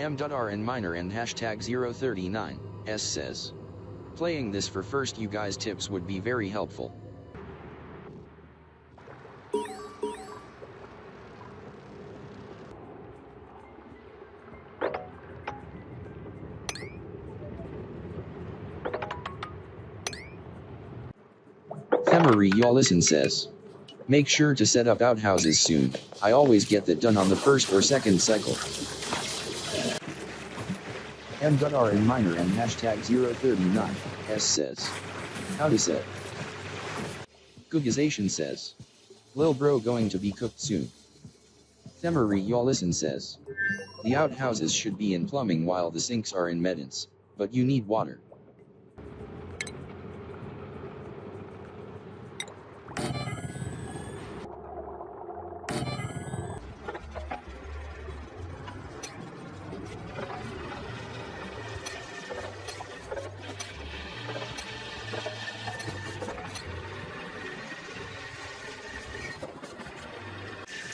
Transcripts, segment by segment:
M.R and Miner and hashtag 039s says. Playing this for first you guys tips would be very helpful. Themery y'all listen says. Make sure to set up outhouses soon. I always get that done on the first or second cycle. M.R and Miner and hashtag 039s says. How to set. Googization says. Lil bro going to be cooked soon. Themery y'all listen says. The outhouses should be in plumbing while the sinks are in medins, but you need water.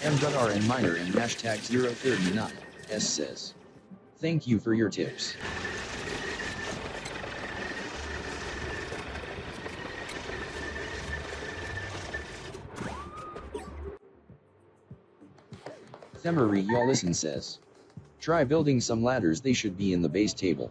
M.R and Miner and hashtag 039s says. Thank you for your tips. Themery y'all listen says. Try building some ladders, they should be in the base table.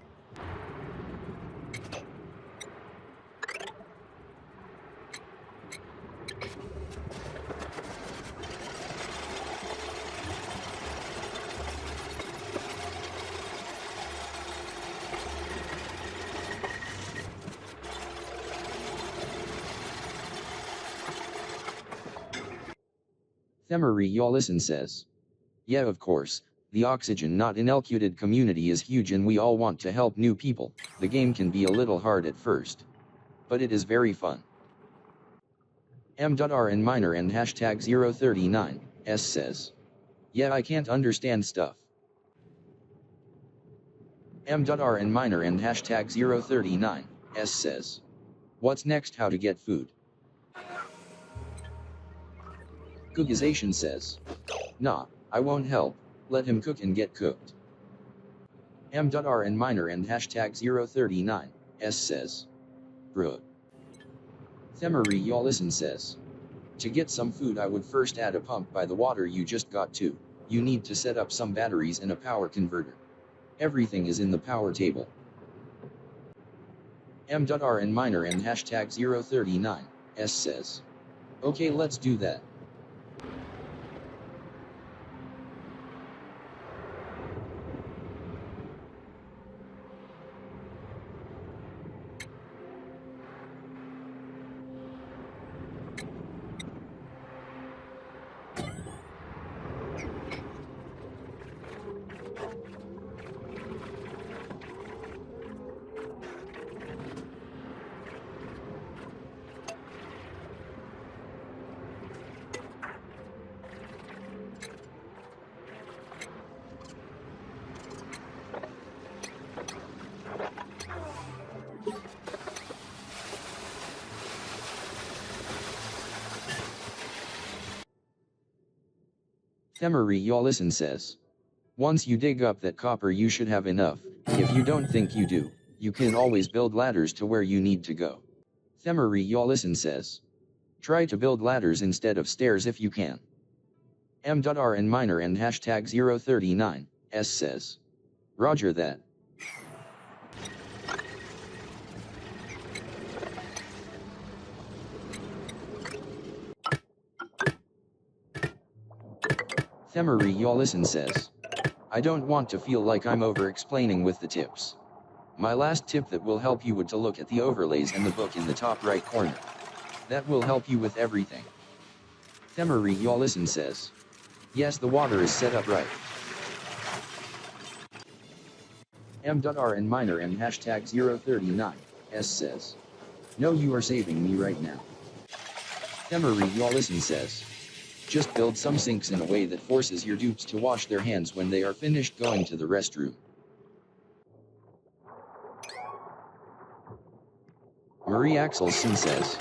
Themery y'all listen says. Yeah, of course, the oxygen not inelcuted community is huge and we all want to help new people. The game can be a little hard at first, but it is very fun. M.R and Miner and hashtag 039s says. Yeah, I can't understand stuff. M.R and Miner and hashtag 039s says. What's next? How to get food? Googization says. Nah, I won't help, let him cook and get cooked. M.R and Miner and hashtag 039s says. Bruh. Themery y'all listen says. To get some food I would first add a pump by the water you just got to. You need to set up some batteries and a power converter. Everything is in the power table. M.R and Miner and hashtag 039s says. Okay, let's do that. Themery y'all listen says. Once you dig up that copper you should have enough. If you don't think you do, you can always build ladders to where you need to go. Themery y'all listen says. Try to build ladders instead of stairs if you can. M.R and Miner and hashtag 039s says. Roger that. Themery y'all listen says. I don't want to feel like I'm over-explaining with the tips. My last tip that will help you would to look at the overlays and the book in the top right corner. That will help you with everything. Themery y'all listen says. Yes, the water is set up right. M.R and Miner and hashtag 039s says. No, you are saving me right now. Themery y'all listen says. Just build some sinks in a way that forces your dupes to wash their hands when they are finished going to the restroom. Marie Axelson says.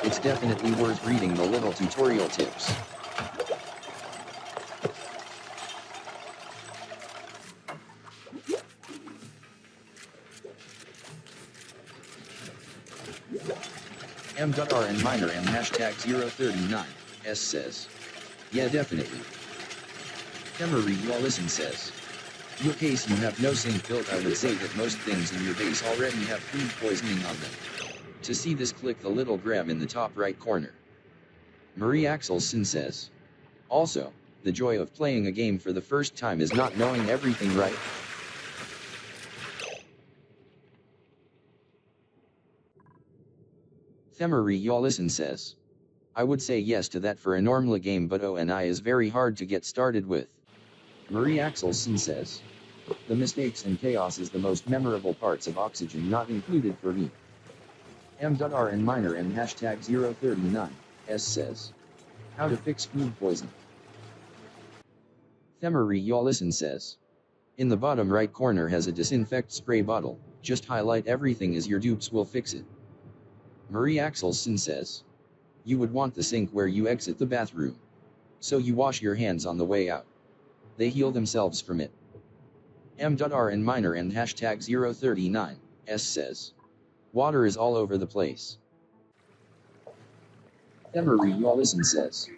It's definitely worth reading the little tutorial tips. M.R and Miner and hashtag 039 S says. Yeah, definitely. Emery Wallison says. Your case you have no sink built. I would say that most things in your base already have food poisoning on them. To see this, click the little gram in the top right corner. Marie Axelson says. Also, the joy of playing a game for the first time is not knowing everything right. Themery Yallison says. I would say yes to that for a normal game, but ONI is very hard to get started with. Marie Axelson says. The mistakes and chaos is the most memorable parts of Oxygen not included for me. M.R and Miner and hashtag 039 S says. How to fix food poisoning. Themery Yallison says. In the bottom right corner has a disinfect spray bottle, just highlight everything as your dupes will fix it. Marie Axelson says. You would want the sink where you exit the bathroom. So you wash your hands on the way out. They heal themselves from it. M.R and Miner and hashtag 039 S says. Water is all over the place. Emery Yallison says.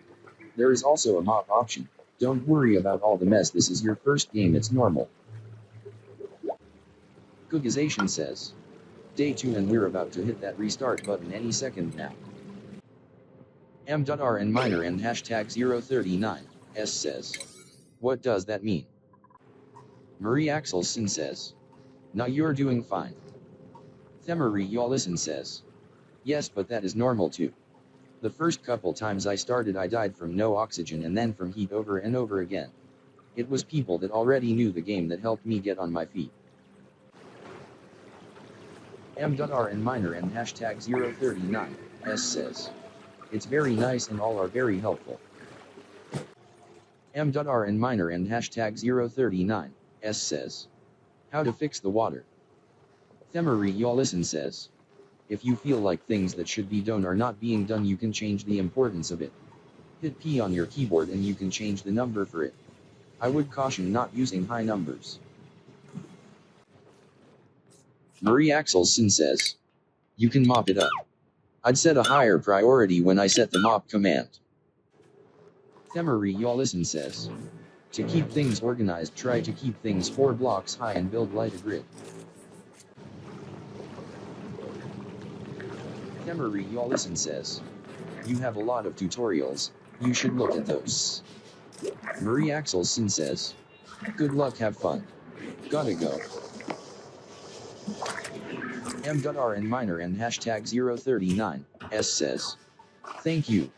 There is also a mop option. Don't worry about all the mess, this is your first game, it's normal. Googization says. Day 2 and we're about to hit that restart button any second now. M.R and Miner and hashtag 039 S says. What does that mean? Marie Axelson says. Now you're doing fine. Themery Yallison says. Yes, but that is normal too. The first couple times I started I died from no oxygen and then from heat over and over again. It was people that already knew the game that helped me get on my feet. M.R and Miner and hashtag 039 S says. It's very nice and all are very helpful. M.R and Miner and hashtag 039 S says. How to fix the water. Themery Yallison says. If you feel like things that should be done are not being done, you can change the importance of it. Hit P on your keyboard and you can change the number for it. I would caution not using high numbers. Marie Axelson says. You can mop it up. I'd set a higher priority when I set the mop command. Themery Yallison says. To keep things organized, try to keep things 4 blocks high and build light a grid. Themery Yallison says. You have a lot of tutorials, you should look at those. Marie Axelson says. Good luck, have fun. Gotta go. M.R and Miner and hashtag 039 S says. Thank you.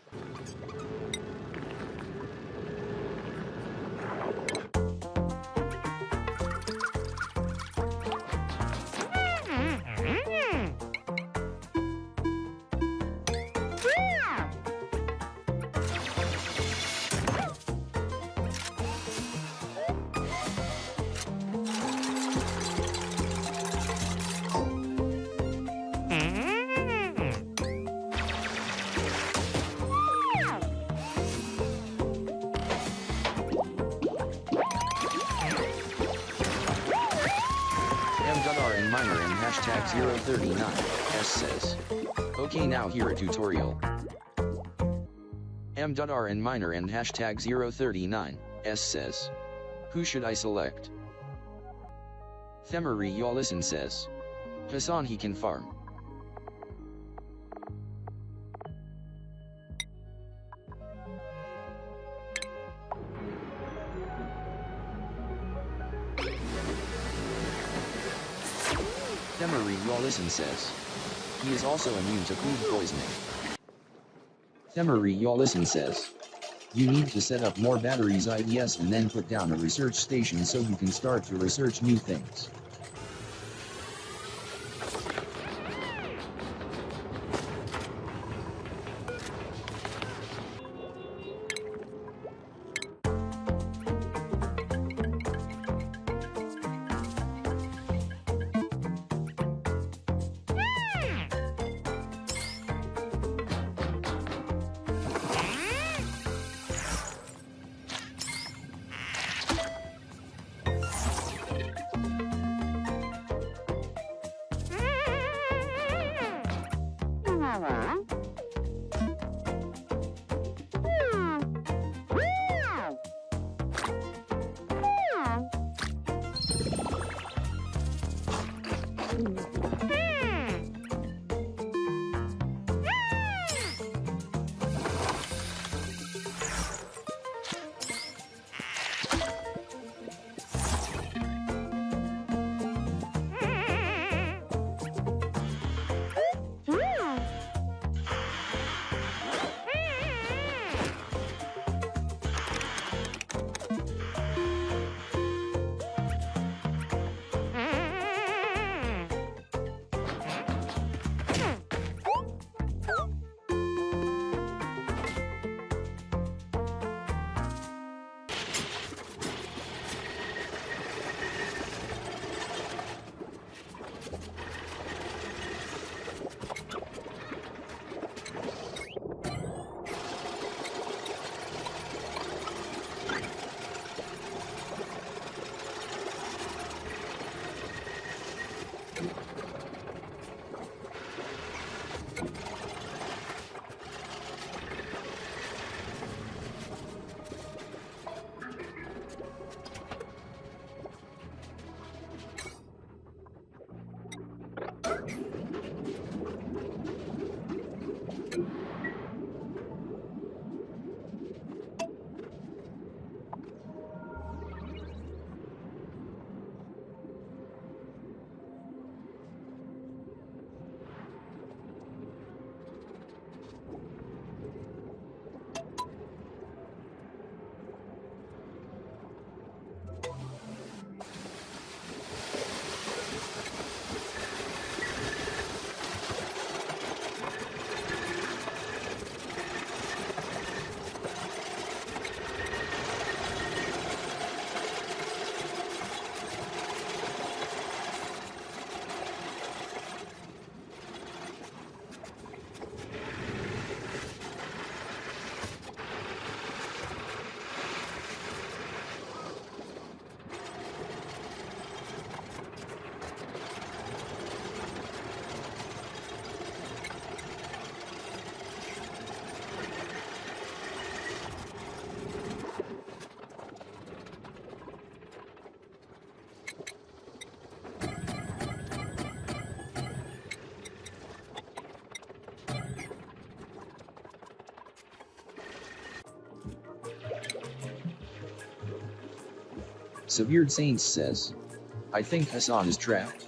M.R and Miner and hashtag 039 S says. Okay, now here a tutorial. M.R and Miner and hashtag 039 S says. Who should I select? Themery Yallison says. Hassan, he can farm. Themery Yallison says. He is also immune to food poisoning. Themery Yallison says. You need to set up more batteries IES and then put down a research station so you can start to research new things. Severed Saints says, I think Hassan is trapped.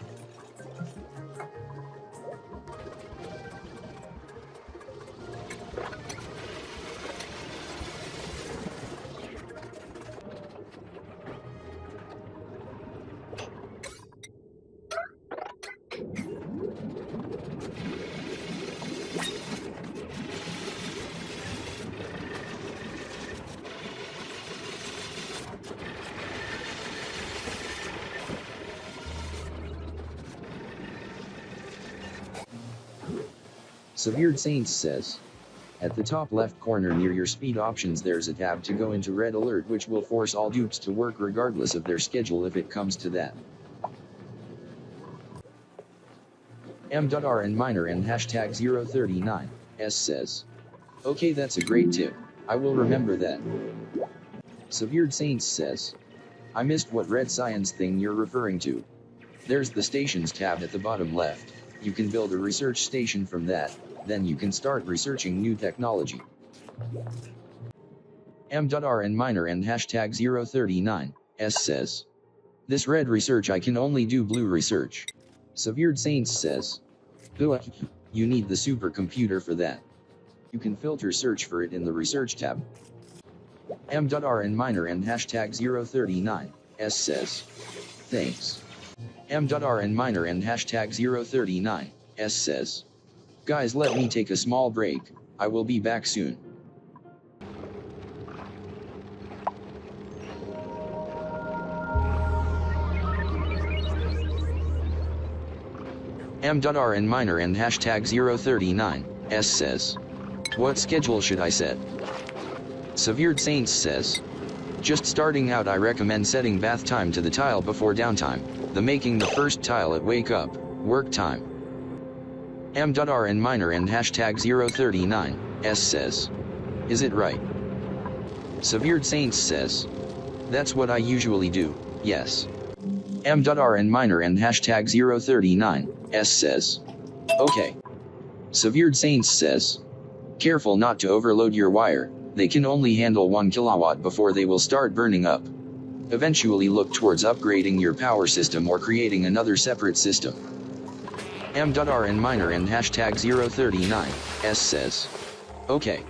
Severed Saints says, at the top left corner near your speed options there's a tab to go into red alert which will force all dupes to work regardless of their schedule if it comes to that. M.R and Miner and hashtag 039 S says, okay, that's a great tip, I will remember that. Severed Saints says, I missed what red science thing you're referring to. There's the stations tab at the bottom left, you can build a research station from that, then you can start researching new technology. M.R and Miner and hashtag 039 S says, this red research I can only do blue research. Severed Saints says, you need the supercomputer for that. You can filter search for it in the research tab. M.R and Miner and hashtag 039 S says, thanks. M.R and Miner and hashtag 039 S says, guys, let me take a small break, I will be back soon. M.R and Miner and hashtag 039 S says, what schedule should I set? Severed Saints says, just starting out I recommend setting bath time to the tile before downtime, making the first tile at wake up, work time. M.R and miner and hashtag 039 S says. Is it right? Severed Saints says. That's what I usually do, yes. M.R and miner and hashtag 039 S says. Okay. Severed Saints says. Careful not to overload your wire, they can only handle 1 kilowatt before they will start burning up. Eventually look towards upgrading your power system or creating another separate system. M.R and miner and hashtag 039 S says. Okay.